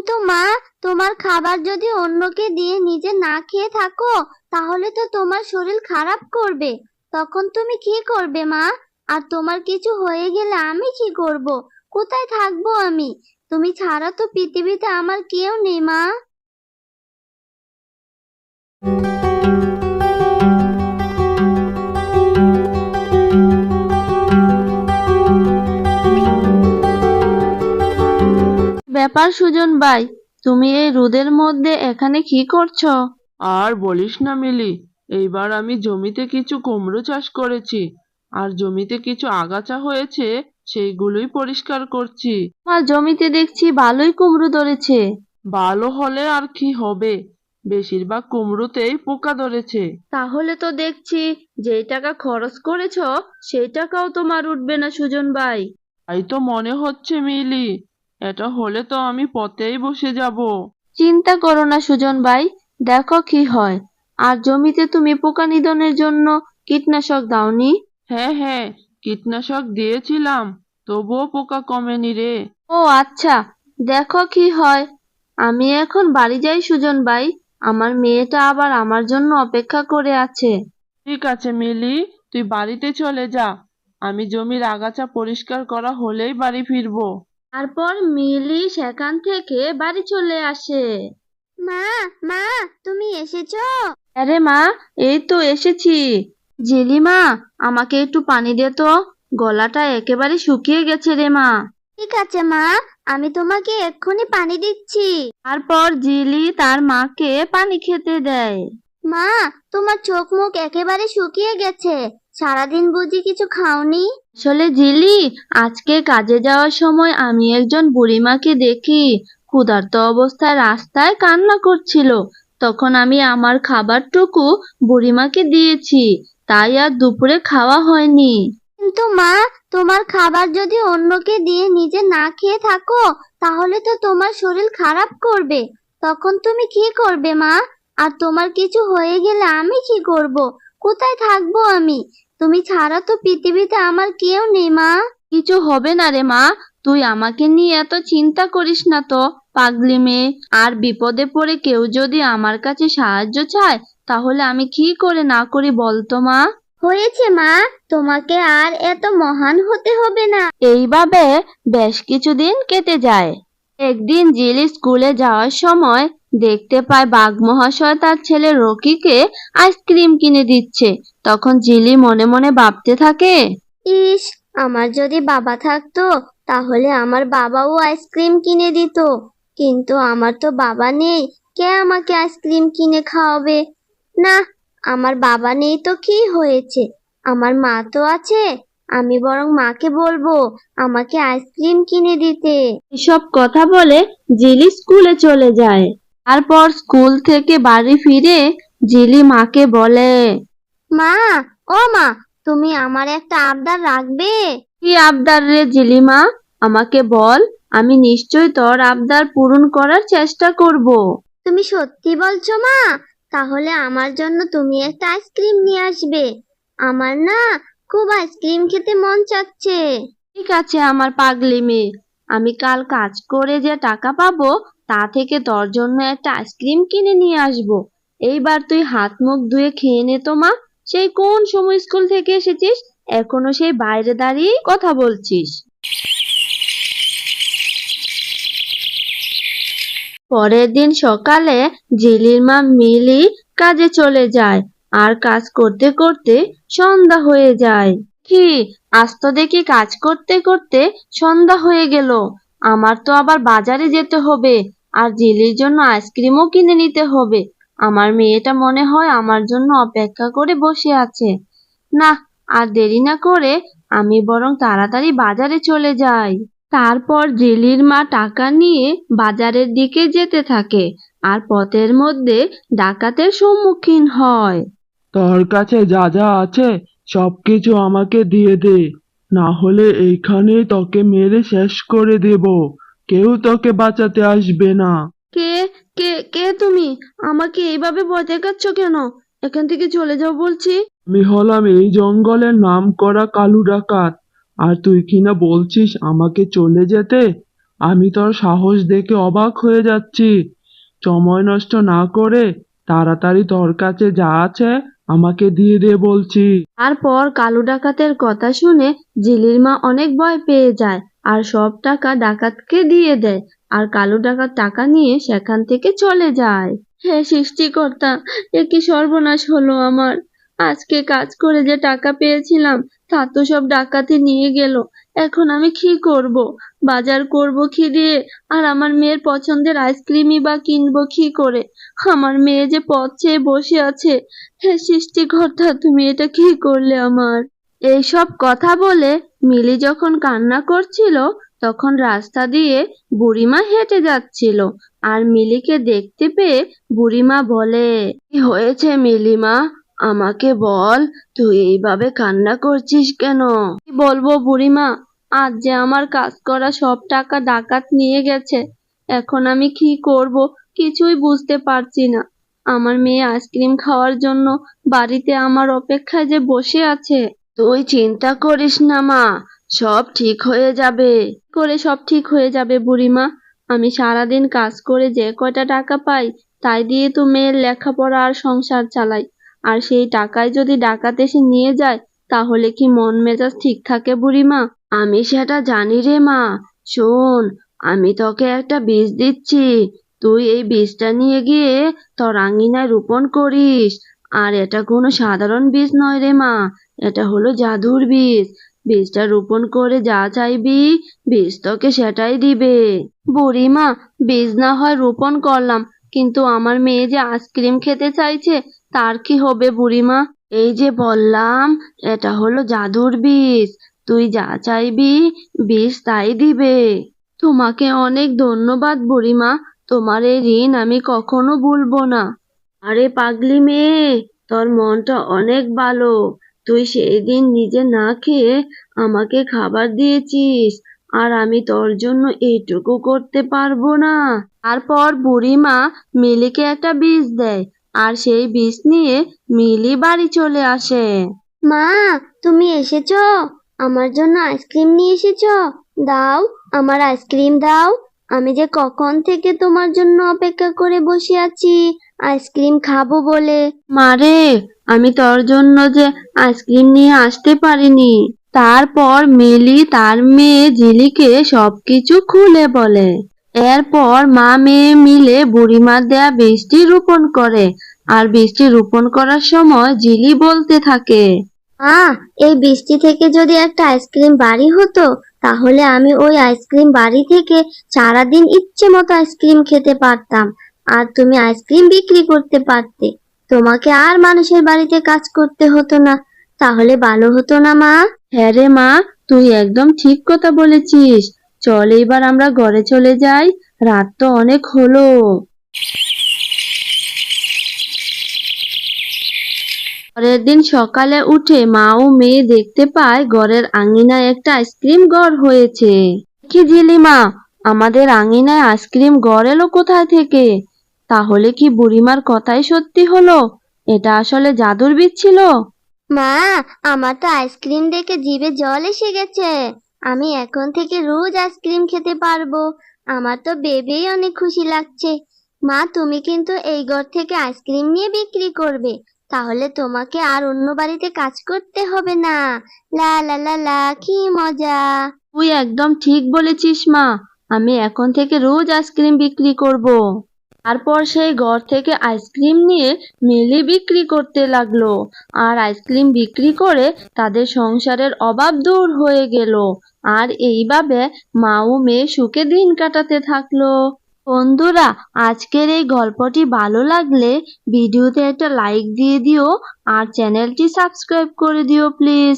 কিন্তু মা, তোমার খাবার যদি অন্যকে দিয়ে নিজে না খেয়ে থাকো, তাহলে তো তোমার শরীর খারাপ করবে। তখন তুমি কি করবে মা? আর তোমার কিছু হয়ে গেলে আমি কি করব? কোথায় থাকবো আমি? তুমি ছাড়া তো পৃথিবীতে আমার কেউ নেই মা। ব্যাপার সুজন ভাই, তুমি এই রোদের মধ্যে এখানে কি করছো? আর বলিস না মিলি, এইবার আমি জমিতে কিছু কুমড়ো চাষ করেছি, আর জমিতে কিছু আগাছা হয়েছে, সেইগুলোই পরিষ্কার করছি। আমার জমিতে দেখছি ভালোই কুমড়ো ধরেছে। ভালো হলে আর কি হবে, বেশিরভাগ কুমড়োতেই পোকা ধরেছে। তাহলে তো দেখছি যেই টাকা খরচ করেছো সেই টাকাও তোমার উঠবে না সুজন ভাই। তাই তো মনে হচ্ছে মিলি, এটা হলে তো আমি পথেই বসে যাব। চিন্তা করো না সুজন ভাই, দেখো কি হয়। আর জমিতে তুমি পোকা নিধনের জন্য কীটনাশক দাওনি? হ্যাঁ হ্যাঁ, কীটনাশক দিয়েছিলাম, তবুও পোকা কমেনি রে। ও আচ্ছা, দেখো কি হয়। আমি এখন বাড়ি যাই সুজন ভাই, আমার মেয়েটা আবার আমার জন্য অপেক্ষা করে আছে। ঠিক আছে মিলি, তুই বাড়িতে চলে যা, আমি জমির আগাছা পরিষ্কার করা হলেই বাড়ি ফিরবো। তারপর মিলি সেখান থেকে বাড়ি চলে আসে। মা, মা, তুমি এসেছো? আরে মা, এই তো এসেছি। জেলিমা, আমাকে একটু পানি দে তো, গলাটা একেবারে শুকিয়ে গেছে রে মা। ঠিক আছে মা, আমি তোমাকে এক্ষুনি পানি দিচ্ছি। তারপর জিলি তার মাকে পানি খেতে দেয়। মা, তোমার চোখ মুখ একেবারে শুকিয়ে গেছে। সারাদিন বুঝি কিছু খাওনি? আসলে জিলি, আজকে কাজে যাওয়ার সময় আমি একজন বুড়িমাকে দেখি ক্ষুধার্ত অবস্থায় রাস্তায় কান্না করছিল। তখন আমি আমার খাবারটুকু বুড়িমাকে দিয়েছি, তাই আর দুপুরে খাওয়া হয়নি। কিন্তু মা, তোমার খাবার যদি অন্যকে দিয়ে নিজে না খেয়ে থাকো, তাহলে তো তোমার শরীর খারাপ করবে। তখন তুমি কি করবে মা? আর তোমার কিছু হয়ে গেলে আমি কি করব? কোথায় থাকবো আমি? তুমি ছাড়া তো পৃথিবীতে আমার কেউ নেই মা। কিছু হবে না রে মা, তুই আমাকে নিয়ে এত চিন্তা করিস না তো, পাগলি মেয়ে। আর বিপদে পড়ে কেউ যদি আমার কাছে সাহায্য চায়, তাহলে আমি কি করে না করি বলতো মা? হয়েছে মা, তোমাকে আর এত মহান হতে হবে না। এইভাবে বেশ কিছুদিন কেটে যায়। একদিন জিলি স্কুলে যাওয়ার সময় দেখতে পায় বাঘ মহাশয় তার ছেলে রকিকে আইসক্রিম কিনে দিচ্ছে। তখন জিলি মনে মনে ভাবতে থাকে, ইস, আমার যদি বাবা থাকতো, তাহলে আমার বাবাও আইসক্রিম কিনে দিত। কিন্তু আমার তো বাবা নেই, কে আমাকে আইসক্রিম কিনে খাওয়াবে? না, আমার বাবা নেই তো কি হয়েছে, আমার মা তো আছে। আমি বরং মাকে বলবো আমাকে আইসক্রিম কিনে দিতে। এসব কথা বলে জিলি স্কুলে চলে যায়। তারপর স্কুল থেকে বাড়ি ফিরে জিলি মাকে বলে, মা, ও মা, তুমি আমার একটা আবদার রাখবে? কি আবদার রে জিলিমা, আমাকে বল, আমি নিশ্চয় তোর আবদার পূরণ করার চেষ্টা করব। তুমি সত্যি বলছো মা? তাহলে আমার জন্য তুমি একটা আইসক্রিম নিয়ে আসবে। আমার না খুব আইসক্রিম খেতে মন চাচ্ছে। ঠিক আছে আমার পাগলি মেয়ে, আমি কাল কাজ করে যে টাকা পাবো তা থেকে তোর জন্য একটা আইসক্রিম কিনে নিয়ে আসবো। এইবার তুই হাত মুখ ধুয়ে খেয়ে নে তো মা। সেই কোন সময় স্কুল থেকে এসেছিস, এখনো সেই বাইরে দাঁড়িয়ে কথা বলছিস? পরের দিন সকালে জিলির মা মিলি কাজে চলে যায়। আর কাজ করতে করতে সন্ধ্যা হয়ে যায়। কি, আজ তো দেখি কাজ করতে করতে সন্ধ্যা হয়ে গেল। আমার তো আবার বাজারে যেতে হবে, আর জিলির জন্য আইসক্রিমও কিনে নিতে হবে। আমার মেয়েটা মনে হয় আমার জন্য অপেক্ষা করে বসে আছে। না, আর দেরি না করে আমি বরং তাড়াতাড়ি বাজারে চলে যাই। তারপর জেলির মা টাকা নিয়ে বাজারের দিকে যেতে থাকে, আর পথের মধ্যে ডাকাতের সম্মুখীন হয়। তোর কাছে যা যা আছে সবকিছু আমাকে দিয়ে দে, না হলে এইখানেই তোকে মেরে শেষ করে দেব, কেউ তোকে বাঁচাতে আসবে না। কে কে কে তুমি? আমাকে এইভাবে ভয় দেখাচ্ছ কেন? এখান থেকে চলে যাও বলছি। আমি হলাম এই জঙ্গলের নাম করা কালু ডাকাত, আর তুই কিনা বলছিস আমাকে চলে যেতে? আমি তোর সাহস দেখে অবাক হয়ে যাচ্ছি। সময় নষ্ট না করে তাড়াতাড়ি তোর কাছে যা আছে আমাকে দিয়ে দে বলছি। তারপর কালু ডাকাতের কথা শুনে জেলির মা অনেক ভয় পেয়ে যায় আর সব টাকা ডাকাতকে দিয়ে দেয়। আর কালু ডাকাত টাকা নিয়ে সেখান থেকে চলে যায়। হে সৃষ্টিকর্তা, এ কি সর্বনাশ হলো আমার! আজকে কাজ করে যে টাকা পেয়েছিলাম তা তো সব ডাকাতি নিয়ে গেল। এখন আমি কি করব? বাজার করব কি দিয়ে? আর আমার মেয়ের পছন্দের আইসক্রিমই বা কিনবো কি করে? আমার মেয়ে যে পথ চেয়ে বসে আছে। হে সৃষ্টিকর্তা, তুমি এটা কি করলে আমার! এইসব কথা বলে মিলি যখন কান্না করছিল তখন রাস্তা দিয়ে বুড়িমা হেঁটে যাচ্ছিল। আর মিলিকে দেখতে পেয়ে বুড়িমা বলে, কি হয়েছে মিলিমা? আমাকে বল, তুই এইভাবে কান্না করছিস কেন? কি বলবো বুড়িমা, আজ যে আমার কাজ করা সব টাকা ডাকাত নিয়ে গেছে। এখন আমি কি করব কিছুই বুঝতে পারছি না। আমার মেয়ে আইসক্রিম খাওয়ার জন্য বাড়িতে আমার অপেক্ষায় যে বসে আছে। তুই চিন্তা করিস না মা, সব ঠিক হয়ে যাবে। সব ঠিক হয়ে যাবে বুড়িমা? আমি সারাদিন কাজ করে যে কয়টা টাকা পাই তাই দিয়ে তো মেয়ের লেখাপড়া আর সংসার চালাই। আর সেই টাকায় যদি ডাকাত এসে নিয়ে যায় তাহলে কি মন মেজাজ ঠিক থাকে বুড়িমা? আমি সেটা জানি রে মা। শোন, আমি তোকে একটা বীজ দিচ্ছি। তুই এই বীজটা নিয়ে গিয়ে তোর আঙিনায় রোপণ করিস। আর এটা কোনো সাধারণ বীজ নয় রে মা, এটা হলো জাদুর বীজ। বীজটা রোপণ করে যা চাইবি বীজ তোকে সেটাই দিবে। বুড়িমা, বীজ না হয় রোপণ করলাম, কিন্তু আমার মেয়ে যে আইসক্রিম খেতে চাইছে তার কি হবে বুড়িমা? এই যে বললাম, এটা হলো জাদুর বীজ। তুই যা চাইবি বীজ তাই দিবে। তোমাকে অনেক ধন্যবাদ বুড়িমা, তোমার এই ঋণ আমি কখনো ভুলবো না। আরে পাগলি মেয়ে, তোর মনটা অনেক ভালো। তুই সেই দিন নিজে না খেয়ে আমাকে খাবার দিয়েছিস, আর আমি তোর জন্য এইটুকু করতে পারবো না? তারপর বুড়িমা মিলিকে একটা বীজ দেয়, আর সেই বীজ নিয়ে মিলি বাড়ি চলে আসে। মা, তুমি এসেছো? আমার জন্য আইসক্রিম নিয়ে এসেছো? দাও, আমার আইসক্রিম দাও। আমি যে কখন থেকে তোমার জন্য অপেক্ষা করে বসে আছি আইসক্রিম খাবো বলে। মারে, আমি তোর জন্য যে আইসক্রিম নিয়ে আসতে পারিনি। তারপর মিলি তার মেয়ে জিলিকে সবকিছু খুলে বলে। এরপর মা মেয়ে মিলে বুড়িমার দেয়া বীজটি রোপণ করে। আর বীজটি রোপণ করার সময় জিলি বলতে থাকে, এই বৃষ্টি থেকে যদি একটা আইসক্রিম বাড়ি হতো তাহলে আমি ওই আইসক্রিম বাড়ি থেকে সারাদিন ইচ্ছে মতো আইসক্রিম খেতে পারতাম। আর তুমি আইসক্রিম বিক্রি করতে পারতে, তোমাকে আর মানুষের বাড়িতে কাজ করতে হতো না। তাহলে ভালো হতো না মা? হ্যাঁ রে মা, তুই একদম ঠিক কথা বলেছিস। চল এবার আমরা ঘরে চলে যাই, রাত তো অনেক হলো। পরের দিন সকালে উঠে মা ও মেয়ে দেখতে পায় ঘরের আঙিনায় একটা আইসক্রিম ঘর হয়েছে। কি জিলিমা, আমাদের আঙিনায় আইসক্রিম ঘর এলো কোথায় থেকে? তাহলে কি বুড়িমার কথাই সত্যি হলো? এটা আসলে জাদুর বীজ ছিল? মা, আমার তো আইসক্রিম দেখে জিভে জল এসে গেছে। আমি এখন থেকে রোজ আইসক্রিম খেতে পারবো। আমার তো ভেবেই অনেক খুশি লাগছে। মা, তুমি কিন্তু এই ঘর থেকে আইসক্রিম নিয়ে বিক্রি করবে। তাহলে তোমাকে আর অন্য বাড়িতে কাজ করতে হবে না। লা লা লা লা, কি মজা! তুই একদম ঠিক বলেছিস মা, আমি এখন থেকে রোজ আইসক্রিম বিক্রি করব। তারপর সেই ঘর থেকে আইসক্রিম নিয়ে মিলি বিক্রি করতে লাগলো। আর আইসক্রিম বিক্রি করে তাদের সংসারের অভাব দূর হয়ে গেল। আর এইভাবে মা ও মেয়ে সুখে দিন কাটাতে থাকলো। বন্ধুরা, আজকের এই গল্পটি ভালো লাগলে ভিডিওতে একটা লাইক দিয়ে দিও আর চ্যানেলটি সাবস্ক্রাইব করে দিও প্লিজ।